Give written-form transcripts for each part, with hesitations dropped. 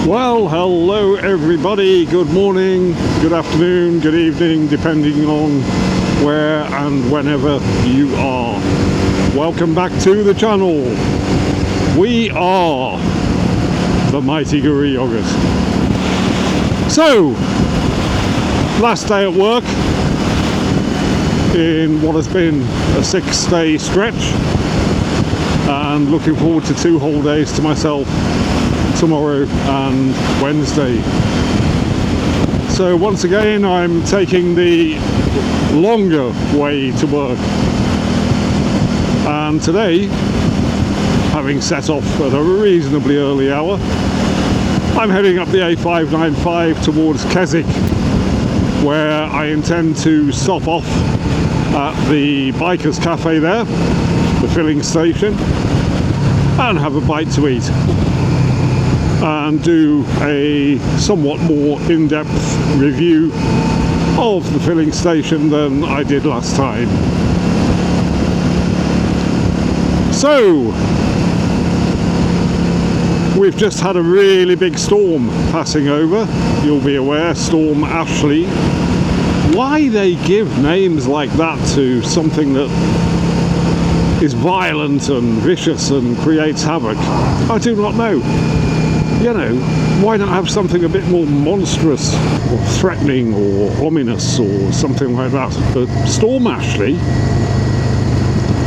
Well, hello everybody, good morning, good afternoon, good evening, depending on where and whenever you are. Welcome back to the channel. We are the Mighty Guru Yoggers. So, last day at work in what has been a 6-day stretch, and looking forward to 2 whole days to myself tomorrow and Wednesday. So once again I'm taking the longer way to work, and today, having set off at a reasonably early hour, I'm heading up the A595 towards Keswick, where I intend to stop off at the Bikers Cafe there, the filling station, and have a bite to eat, and do a somewhat more in-depth review of the filling station than I did last time. So, we've just had a really big storm passing over. You'll be aware, Storm Ashley. Why they give names like that to something that is violent and vicious and creates havoc, I do not know. You know, why not have something a bit more monstrous or threatening or ominous or something like that? But Storm Ashley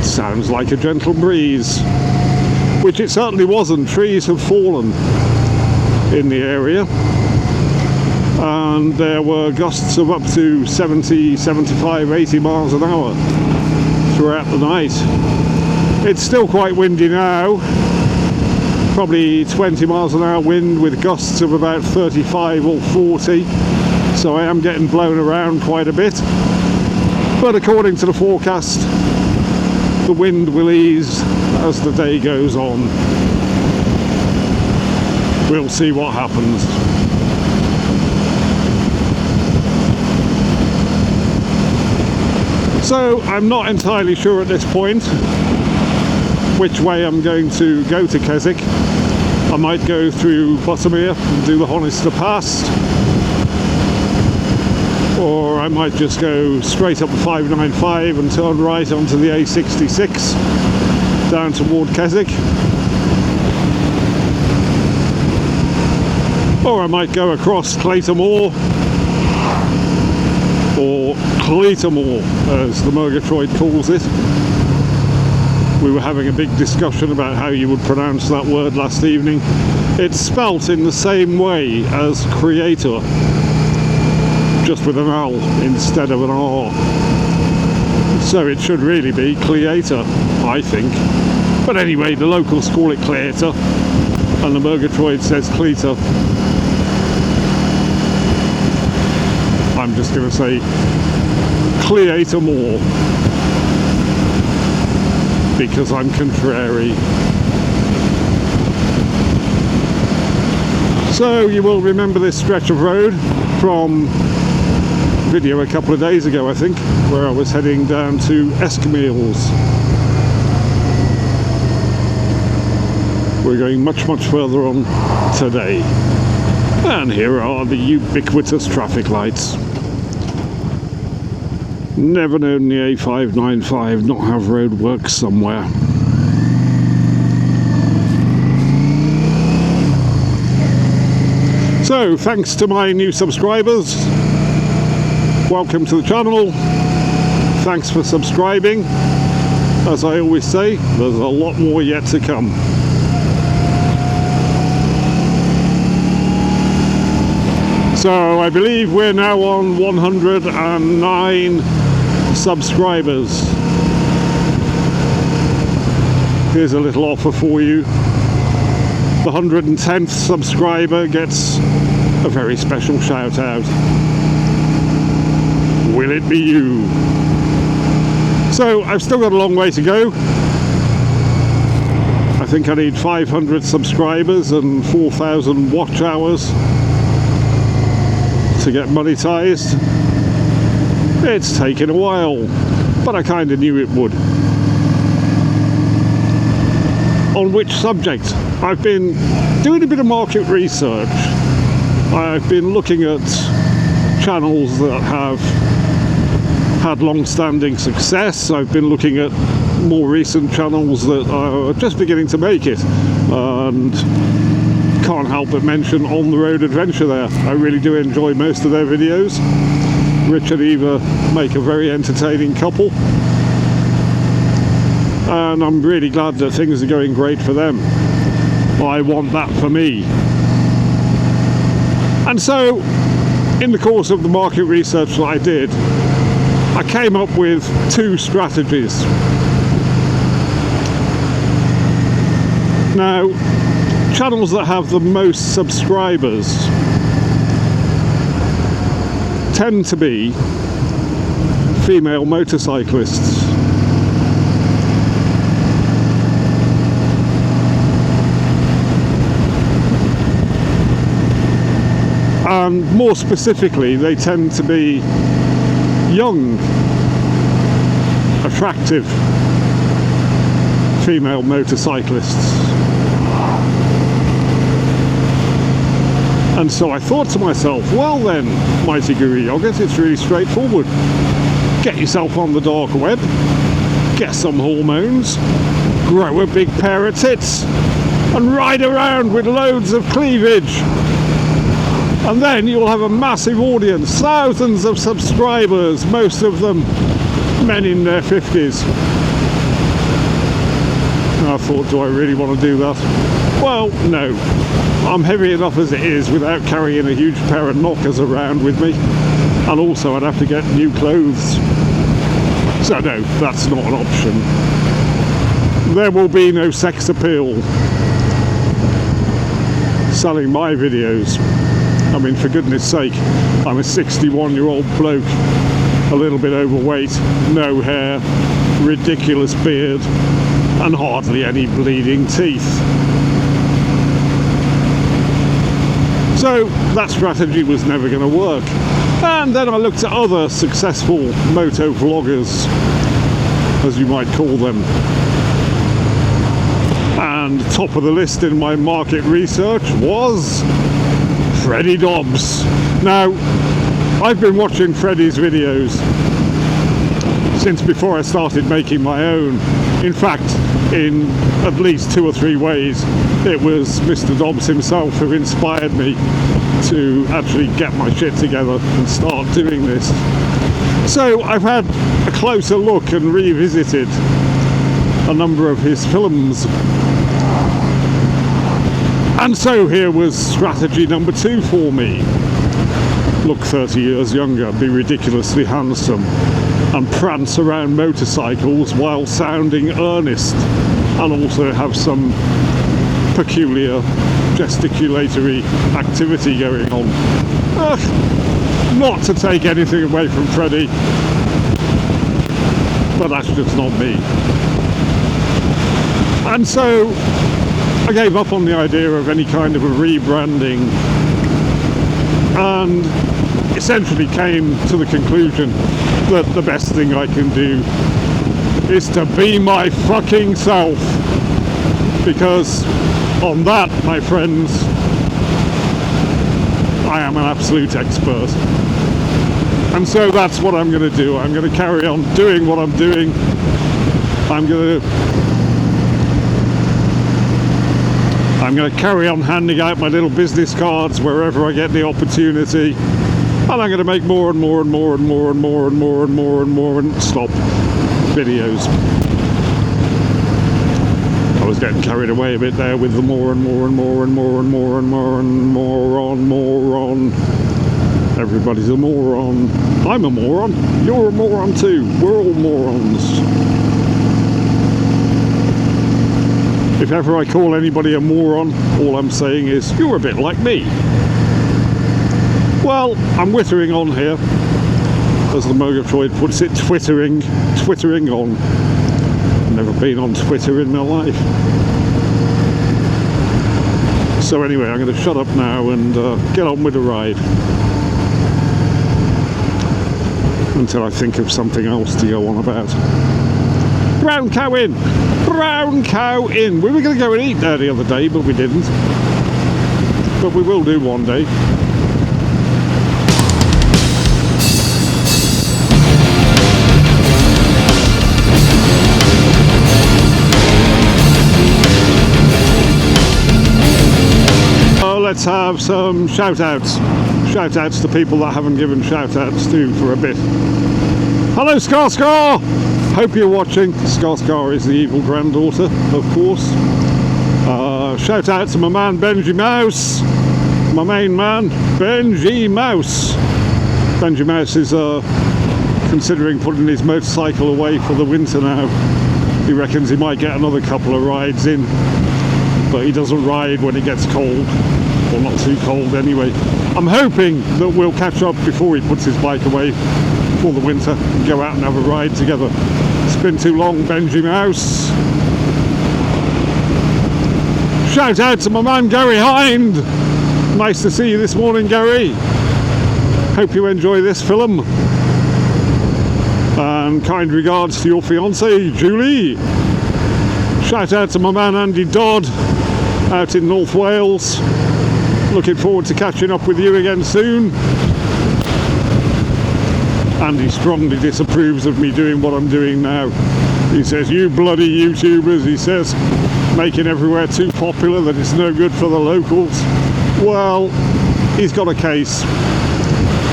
sounds like a gentle breeze, which it certainly wasn't. Trees have fallen in the area, and there were gusts of up to 70, 75, 80 miles an hour throughout the night. It's still quite windy now. Probably 20 miles an hour wind with gusts of about 35 or 40, so I am getting blown around quite a bit, but according to the forecast the wind will ease as the day goes on. We'll see what happens. So I'm not entirely sure at this point which way I'm going to go to Keswick. I might go through Buttermere and do the Honister Pass, or I might just go straight up the 595 and turn right onto the A66 down toward Keswick, or I might go across Clayton-Moor, or Clayton-Moor as the Murgatroyd calls it. We were having a big discussion about how you would pronounce that word last evening. It's spelt in the same way as creator, just with an L instead of an R. So it should really be Cleator, I think. But anyway, the locals call it Cleator, and the Murgatroyd says Cleator. I'm just going to say Cleator-Moor, because I'm contrary. So you will remember this stretch of road from video a couple of days ago, I think, where I was heading down to Eskimos. We're going much further on today, and here are the ubiquitous traffic lights. Never known the A595 not have roadworks somewhere. So, thanks to my new subscribers. Welcome to the channel. Thanks for subscribing. As I always say, there's a lot more yet to come. So, I believe we're now on 109 subscribers. Here's a little offer for you. The 110th subscriber gets a very special shout out. Will it be you? So I've still got a long way to go. I think I need 500 subscribers and 4,000 watch hours to get monetized. It's taken a while, but I kind of knew it would. On which subject? I've been doing a bit of market research. I've been looking at channels that have had long-standing success. I've been looking at more recent channels that are just beginning to make it, and can't help but mention On the Road Adventure there. I really do enjoy most of their videos. Rich and Eva make a very entertaining couple, and I'm really glad that things are going great for them. I want that for me. And so, in the course of the market research that I did, I came up with two strategies. Now, channels that have the most subscribers tend to be female motorcyclists. And more specifically, they tend to be young, attractive female motorcyclists. And so I thought to myself, well then, Mighty Guru Yogurt, it's really straightforward. Get yourself on the dark web, get some hormones, grow a big pair of tits, and ride around with loads of cleavage. And then you'll have a massive audience, thousands of subscribers, most of them men in their 50s. And I thought, do I really want to do that? Well, no. I'm heavy enough as it is without carrying a huge pair of knockers around with me. And also I'd have to get new clothes. So no, that's not an option. There will be no sex appeal selling my videos. I mean, for goodness sake, I'm a 61-year-old bloke, a little bit overweight, no hair, ridiculous beard, and hardly any bleeding teeth. So that strategy was never going to work. And then I looked at other successful moto vloggers, as you might call them. And top of the list in my market research was Freddie Dobbs. Now, I've been watching Freddie's videos since before I started making my own. In fact, in at least 2 or 3 ways, it was Mr. Dobbs himself who inspired me to actually get my shit together and start doing this. So I've had a closer look and revisited a number of his films. And so here was strategy number 2 for me. Look 30 years younger, be ridiculously handsome, and prance around motorcycles while sounding earnest, and also have some peculiar gesticulatory activity going on. Not to take anything away from Freddie, but that's just not me. And so I gave up on the idea of any kind of a rebranding, and essentially came to the conclusion that the best thing I can do is to be my fucking self, because on that, my friends, I am an absolute expert. And so that's what I'm going to do. I'm going to carry on doing what I'm doing. I'm going to carry on handing out my little business cards wherever I get the opportunity, and I'm going to make more and more and more and more and more and more and more and more and stop videos. I was getting carried away a bit there with the more and more and more and more and more and more and more on. Everybody's a moron. I'm a moron. You're a moron too. We're all morons. If ever I call anybody a moron, all I'm saying is, you're a bit like me. Well, I'm whittering on here, as the Murgatroyd puts it, twittering on. I've never been on Twitter in my life. So anyway, I'm going to shut up now and get on with the ride. Until I think of something else to go on about. Brown cow in! Brown Cow Inn. We were going to go and eat there the other day, but we didn't. But we will do one day. Let's have some shout-outs. Shout-outs to people that haven't given shout-outs to for a bit. Hello, Skarsgård! Hope you're watching. Skarsgård is the evil granddaughter, of course. Shout-out to my man Benji Mouse. My main man, Benji Mouse. Benji Mouse is considering putting his motorcycle away for the winter now. He reckons he might get another couple of rides in, but he doesn't ride when it gets cold. Or not too cold anyway. I'm hoping that we'll catch up before he puts his bike away for the winter and go out and have a ride together. It's been too long, Benji Mouse. Shout out to my man Gary Hind. Nice to see you this morning, Gary. Hope you enjoy this film. And kind regards to your fiancée, Julie. Shout out to my man Andy Dodd out in North Wales. Looking forward to catching up with you again soon. Andy strongly disapproves of me doing what I'm doing now. He says, you bloody YouTubers, he says, making everywhere too popular, that it's no good for the locals. Well, he's got a case,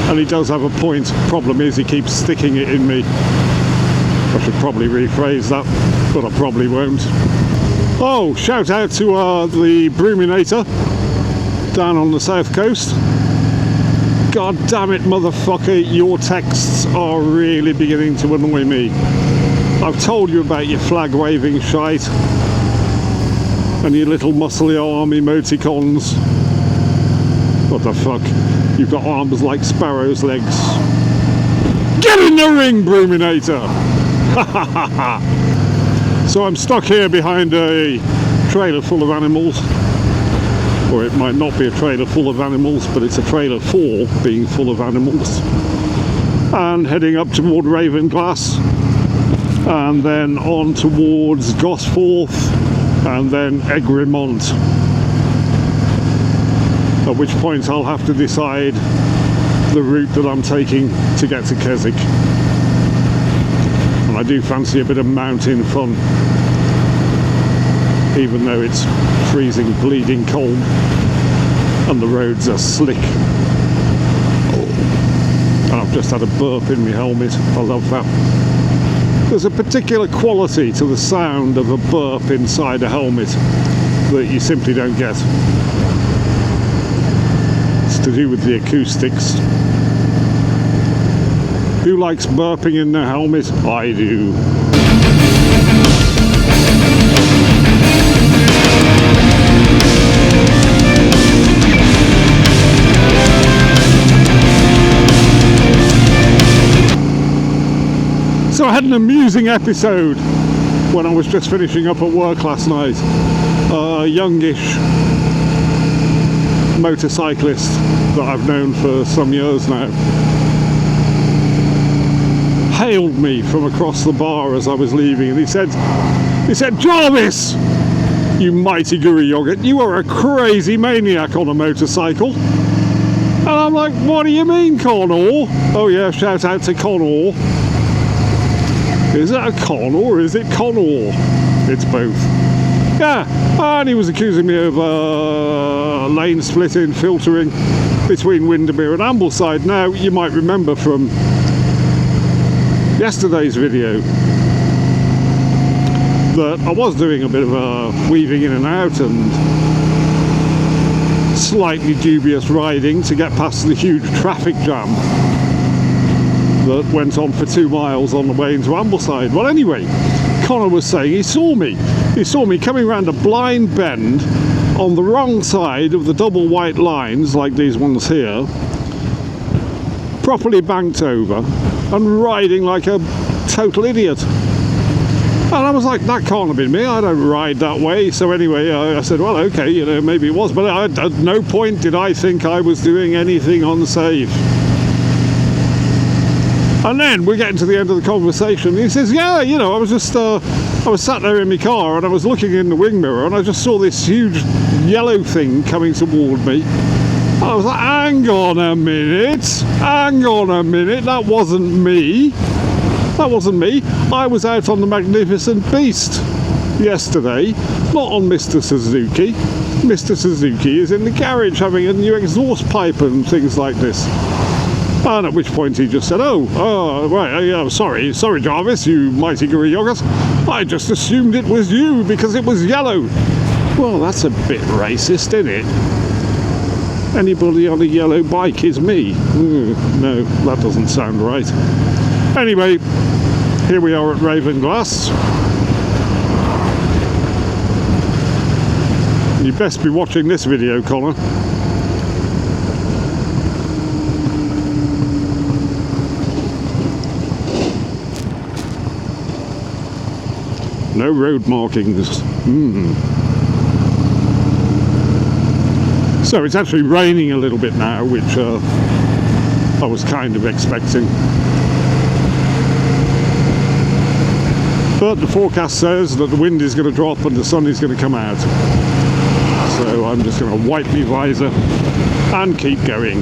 and he does have a point. Problem is, he keeps sticking it in me. I should probably rephrase that, but I probably won't. Oh, shout out to the Bruminator down on the south coast. God damn it, motherfucker, your texts are really beginning to annoy me. I've told you about your flag waving shite and your little muscly arm emoticons. What the fuck? You've got arms like sparrow's legs. Get in the ring, Bruminator! So I'm stuck here behind a trailer full of animals. Or it might not be a trailer full of animals, but it's a trailer for being full of animals. And heading up toward Ravenglass, and then on towards Gosforth, and then Egremont. At which point I'll have to decide the route that I'm taking to get to Keswick. And I do fancy a bit of mountain fun, even though it's freezing, bleeding cold and the roads are slick. And I've just had a burp in my helmet. I love that. There's a particular quality to the sound of a burp inside a helmet that you simply don't get. It's to do with the acoustics. Who likes burping in their helmet? I do. So I had an amusing episode when I was just finishing up at work last night. A youngish motorcyclist that I've known for some years now hailed me from across the bar as I was leaving, and he said, Jarvis, you mighty gooey yoghurt, you are a crazy maniac on a motorcycle. And I'm like, what do you mean, Connor? Oh yeah, shout out to Connor. Is it a con or is it Connor? It's both. Yeah, and he was accusing me of lane splitting, filtering between Windermere and Ambleside. Now, you might remember from yesterday's video that I was doing a bit of weaving in and out and slightly dubious riding to get past the huge traffic jam that went on for 2 miles on the way into Ambleside. Well, anyway, Connor was saying he saw me coming around a blind bend on the wrong side of the double white lines, like these ones here, properly banked over and riding like a total idiot. And I was like, that can't have been me, I don't ride that way. So anyway, I said, well, okay, you know, maybe it was, but at no point did I think I was doing anything unsafe. And then we're getting to the end of the conversation. And he says, yeah, you know, I was sat there in my car and I was looking in the wing mirror and I just saw this huge yellow thing coming toward me. I was like, hang on a minute, that wasn't me. That wasn't me. I was out on the Magnificent Beast yesterday, not on Mr. Suzuki. Mr. Suzuki is in the garage having a new exhaust pipe and things like this. And at which point he just said, right, sorry Jarvis, you mighty Gurry-Yoggers. I just assumed it was you because it was yellow. Well, that's a bit racist, isn't it? Anybody on a yellow bike is me. No, that doesn't sound right. Anyway, here we are at Ravenglass. You best be watching this video, Connor. No road markings. So it's actually raining a little bit now, which I was kind of expecting. But the forecast says that the wind is going to drop and the sun is going to come out. So I'm just going to wipe my visor and keep going.